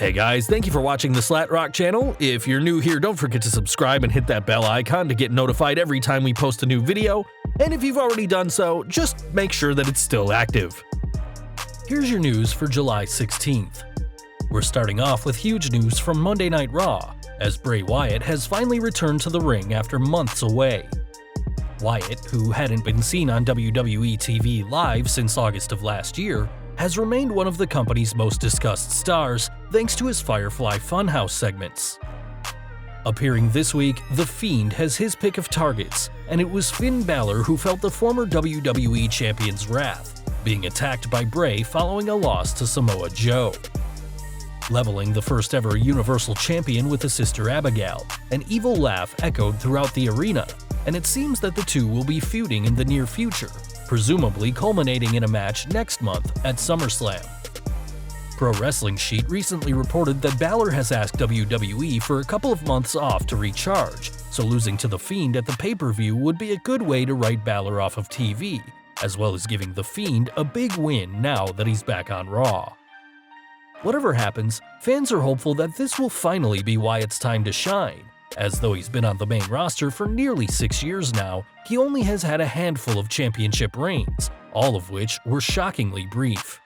Hey guys, thank you for watching the Slat Rock channel. If you're new here, don't forget to subscribe and hit that bell icon to get notified every time we post a new video. And if you've already done so, just make sure that it's still active. Here's your news for July 16th. We're starting off with huge news from Monday Night Raw, as Bray Wyatt has finally returned to the ring after months away. Wyatt, who hadn't been seen on WWE TV live since August of last year, has remained one of the company's most discussed stars thanks to his Firefly Funhouse segments. Appearing this week, The Fiend has his pick of targets, and it was Finn Balor who felt the former WWE Champion's wrath, being attacked by Bray following a loss to Samoa Joe. Leveling the first ever Universal Champion with his sister Abigail, an evil laugh echoed throughout the arena, and it seems that the two will be feuding in the near future, presumably culminating in a match next month at SummerSlam. Pro Wrestling Sheet recently reported that Balor has asked WWE for a couple of months off to recharge, so losing to The Fiend at the pay-per-view would be a good way to write Balor off of TV, as well as giving The Fiend a big win now that he's back on Raw. Whatever happens, fans are hopeful that this will finally be Wyatt's time to shine. As though he's been on the main roster for nearly 6 years now, he only has had a handful of championship reigns, all of which were shockingly brief.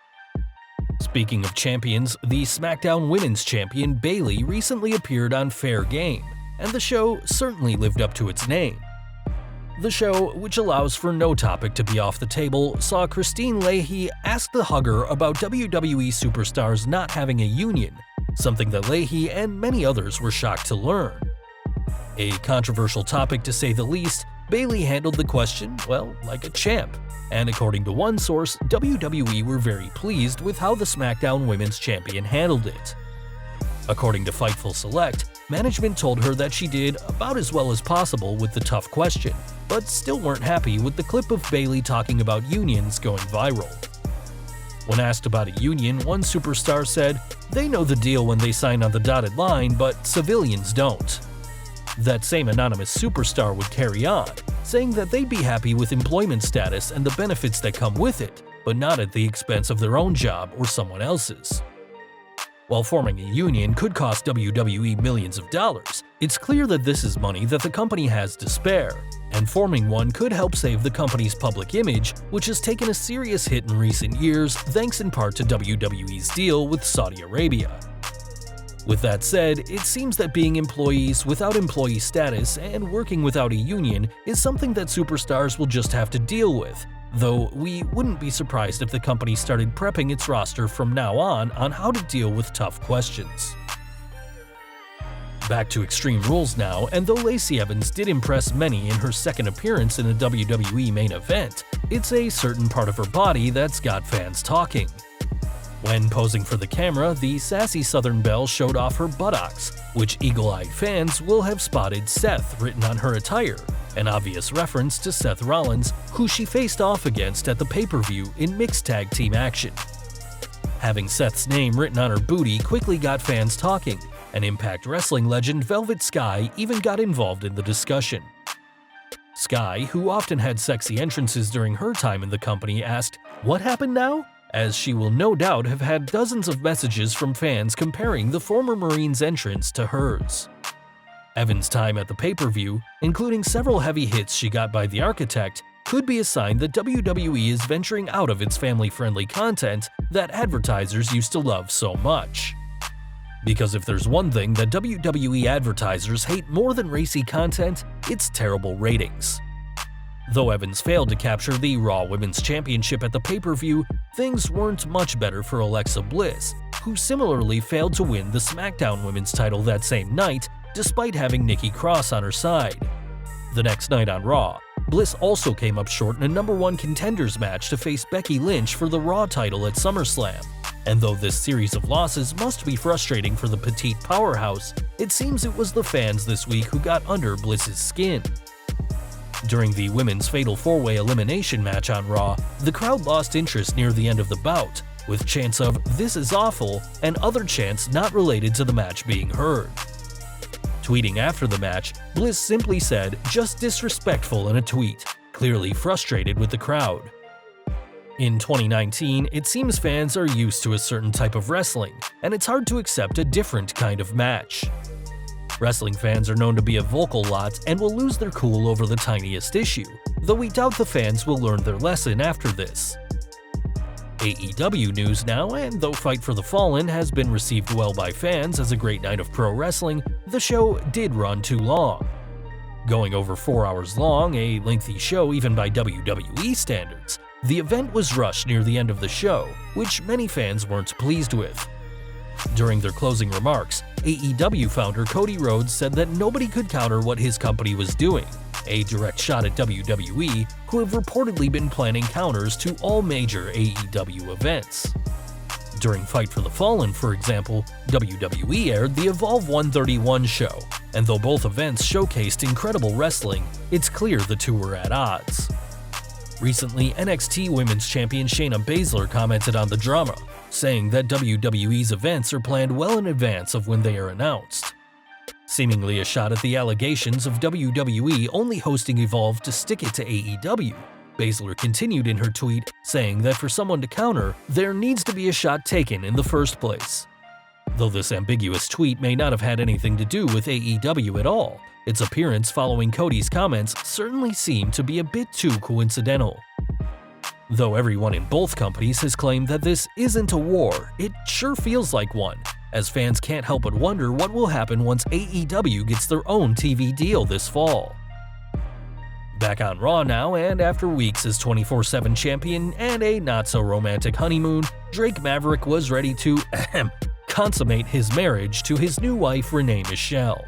Speaking of champions, the SmackDown Women's Champion Bayley recently appeared on Fair Game, and the show certainly lived up to its name. The show, which allows for no topic to be off the table, saw Christine Leahy ask the Hugger about WWE superstars not having a union, something that Leahy and many others were shocked to learn. A controversial topic to say the least, Bayley handled the question, well, like a champ, and according to one source, WWE were very pleased with how the SmackDown Women's Champion handled it. According to Fightful Select, management told her that she did about as well as possible with the tough question, but still weren't happy with the clip of Bayley talking about unions going viral. When asked about a union, one superstar said, "They know the deal when they sign on the dotted line, but civilians don't." That same anonymous superstar would carry on, saying that they'd be happy with employment status and the benefits that come with it, but not at the expense of their own job or someone else's. While forming a union could cost WWE millions of dollars, it's clear that this is money that the company has to spare, and forming one could help save the company's public image, which has taken a serious hit in recent years thanks in part to WWE's deal with Saudi Arabia. With that said, it seems that being employees without employee status and working without a union is something that superstars will just have to deal with, though we wouldn't be surprised if the company started prepping its roster from now on how to deal with tough questions. Back to Extreme Rules now, and though Lacey Evans did impress many in her second appearance in a WWE main event, it's a certain part of her body that's got fans talking. When posing for the camera, the sassy Southern Belle showed off her buttocks, which eagle-eyed fans will have spotted Seth written on her attire, an obvious reference to Seth Rollins, who she faced off against at the pay-per-view in mixed tag team action. Having Seth's name written on her booty quickly got fans talking, and Impact Wrestling legend Velvet Sky even got involved in the discussion. Sky, who often had sexy entrances during her time in the company, asked, "What happened now?" as she will no doubt have had dozens of messages from fans comparing the former Marine's entrance to hers. Evans' time at the pay-per-view, including several heavy hits she got by the Architect, could be a sign that WWE is venturing out of its family-friendly content that advertisers used to love so much. Because if there's one thing that WWE advertisers hate more than racy content, it's terrible ratings. Though Evans failed to capture the Raw Women's Championship at the pay-per-view, things weren't much better for Alexa Bliss, who similarly failed to win the SmackDown Women's title that same night, despite having Nikki Cross on her side. The next night on Raw, Bliss also came up short in a #1 contenders match to face Becky Lynch for the Raw title at SummerSlam. And though this series of losses must be frustrating for the petite powerhouse, it seems it was the fans this week who got under Bliss's skin. During the women's Fatal 4-Way elimination match on Raw, the crowd lost interest near the end of the bout, with chants of "This is awful" and other chants not related to the match being heard. Tweeting after the match, Bliss simply said, "Just disrespectful" in a tweet, clearly frustrated with the crowd. In 2019, it seems fans are used to a certain type of wrestling, and it's hard to accept a different kind of match. Wrestling fans are known to be a vocal lot and will lose their cool over the tiniest issue, though we doubt the fans will learn their lesson after this. AEW news now, and though Fight for the Fallen has been received well by fans as a great night of pro wrestling, the show did run too long. Going over 4 hours long, a lengthy show even by WWE standards, the event was rushed near the end of the show, which many fans weren't pleased with. During their closing remarks, AEW founder Cody Rhodes said that nobody could counter what his company was doing, a direct shot at WWE, who have reportedly been planning counters to all major AEW events. During Fight for the Fallen, for example, WWE aired the Evolve 131 show, and though both events showcased incredible wrestling, it's clear the two were at odds. Recently, NXT Women's Champion Shayna Baszler commented on the drama, saying that WWE's events are planned well in advance of when they are announced. Seemingly a shot at the allegations of WWE only hosting Evolve to stick it to AEW, Baszler continued in her tweet, saying that for someone to counter, there needs to be a shot taken in the first place. Though this ambiguous tweet may not have had anything to do with AEW at all, its appearance following Cody's comments certainly seemed to be a bit too coincidental. Though everyone in both companies has claimed that this isn't a war, it sure feels like one, as fans can't help but wonder what will happen once AEW gets their own TV deal this fall. Back on Raw now, and after weeks as 24/7 champion and a not-so-romantic honeymoon, Drake Maverick was ready to consummate his marriage to his new wife Renee Michelle.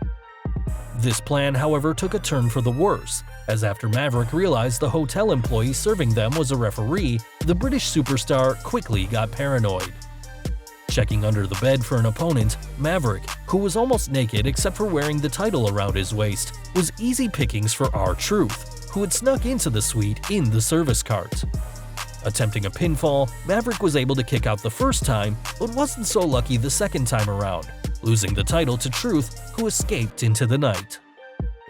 This plan, however, took a turn for the worse, as after Maverick realized the hotel employee serving them was a referee, the British superstar quickly got paranoid. Checking under the bed for an opponent, Maverick, who was almost naked except for wearing the title around his waist, was easy pickings for R-Truth, who had snuck into the suite in the service cart. Attempting a pinfall, Maverick was able to kick out the first time, but wasn't so lucky the second time around, losing the title to Truth, who escaped into the night.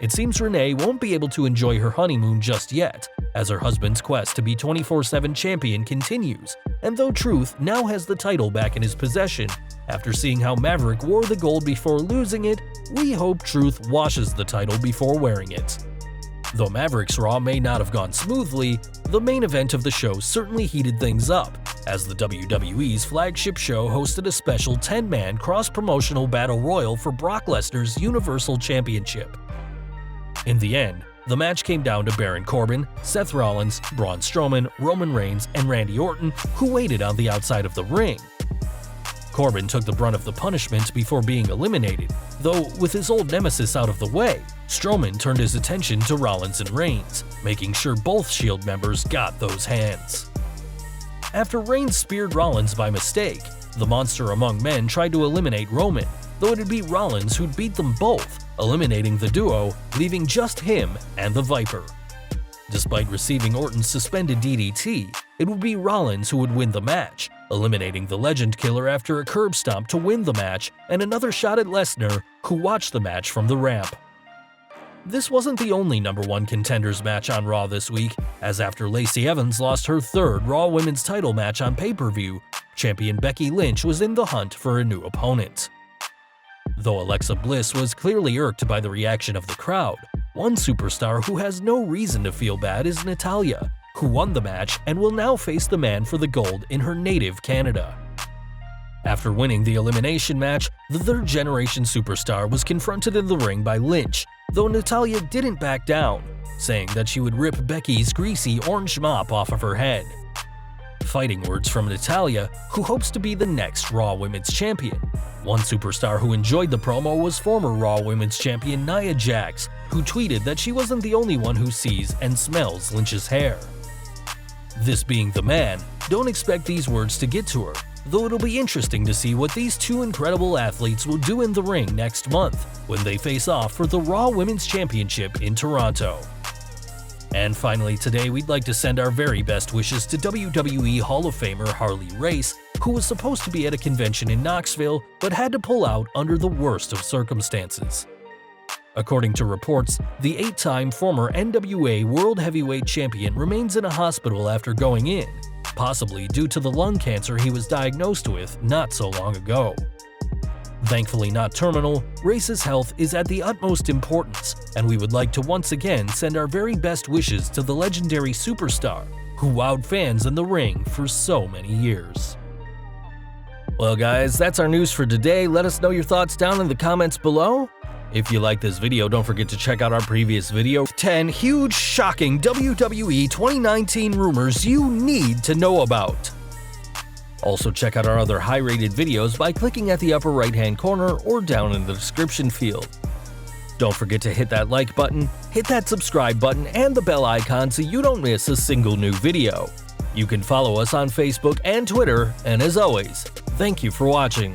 It seems Renee won't be able to enjoy her honeymoon just yet, as her husband's quest to be 24/7 champion continues, and though Truth now has the title back in his possession, after seeing how Maverick wore the gold before losing it, we hope Truth washes the title before wearing it. Though Maverick's Raw may not have gone smoothly, the main event of the show certainly heated things up, as the WWE's flagship show hosted a special 10-man cross-promotional battle royal for Brock Lesnar's Universal Championship. In the end, the match came down to Baron Corbin, Seth Rollins, Braun Strowman, Roman Reigns, and Randy Orton, who waited on the outside of the ring. Corbin took the brunt of the punishment before being eliminated, though with his old nemesis out of the way, Strowman turned his attention to Rollins and Reigns, making sure both Shield members got those hands. After Reigns speared Rollins by mistake, the monster among men tried to eliminate Roman, though it'd be Rollins who'd beat them both, eliminating the duo, leaving just him and the Viper. Despite receiving Orton's suspended DDT, it would be Rollins who would win the match, eliminating the Legend Killer after a curb stomp to win the match and another shot at Lesnar, who watched the match from the ramp. This wasn't the only #1 contenders match on Raw this week, as after Lacey Evans lost her third Raw Women's title match on pay-per-view, champion Becky Lynch was in the hunt for a new opponent. Though Alexa Bliss was clearly irked by the reaction of the crowd, one superstar who has no reason to feel bad is Natalya, who won the match and will now face the man for the gold in her native Canada. After winning the elimination match, the third-generation superstar was confronted in the ring by Lynch, though Natalya didn't back down, saying that she would rip Becky's greasy orange mop off of her head. Fighting words from Natalya, who hopes to be the next Raw Women's Champion. One superstar who enjoyed the promo was former Raw Women's Champion Nia Jax, who tweeted that she wasn't the only one who sees and smells Lynch's hair. This being the man, don't expect these words to get to her, though it'll be interesting to see what these two incredible athletes will do in the ring next month when they face off for the Raw Women's Championship in Toronto. And finally today, we'd like to send our very best wishes to WWE Hall of Famer Harley Race, who was supposed to be at a convention in Knoxville but had to pull out under the worst of circumstances. According to reports, the 8-time former NWA World Heavyweight Champion remains in a hospital after going in, possibly due to the lung cancer he was diagnosed with not so long ago. Thankfully not terminal, Race's health is at the utmost importance, and we would like to once again send our very best wishes to the legendary superstar who wowed fans in the ring for so many years. Well guys, that's our news for today. Let us know your thoughts down in the comments below. If you like this video, don't forget to check out our previous video, 10 huge, shocking WWE 2019 rumors you need to know about. Also check out our other high-rated videos by clicking at the upper right-hand corner or down in the description field. Don't forget to hit that like button, hit that subscribe button, and the bell icon so you don't miss a single new video. You can follow us on Facebook and Twitter, and as always, thank you for watching.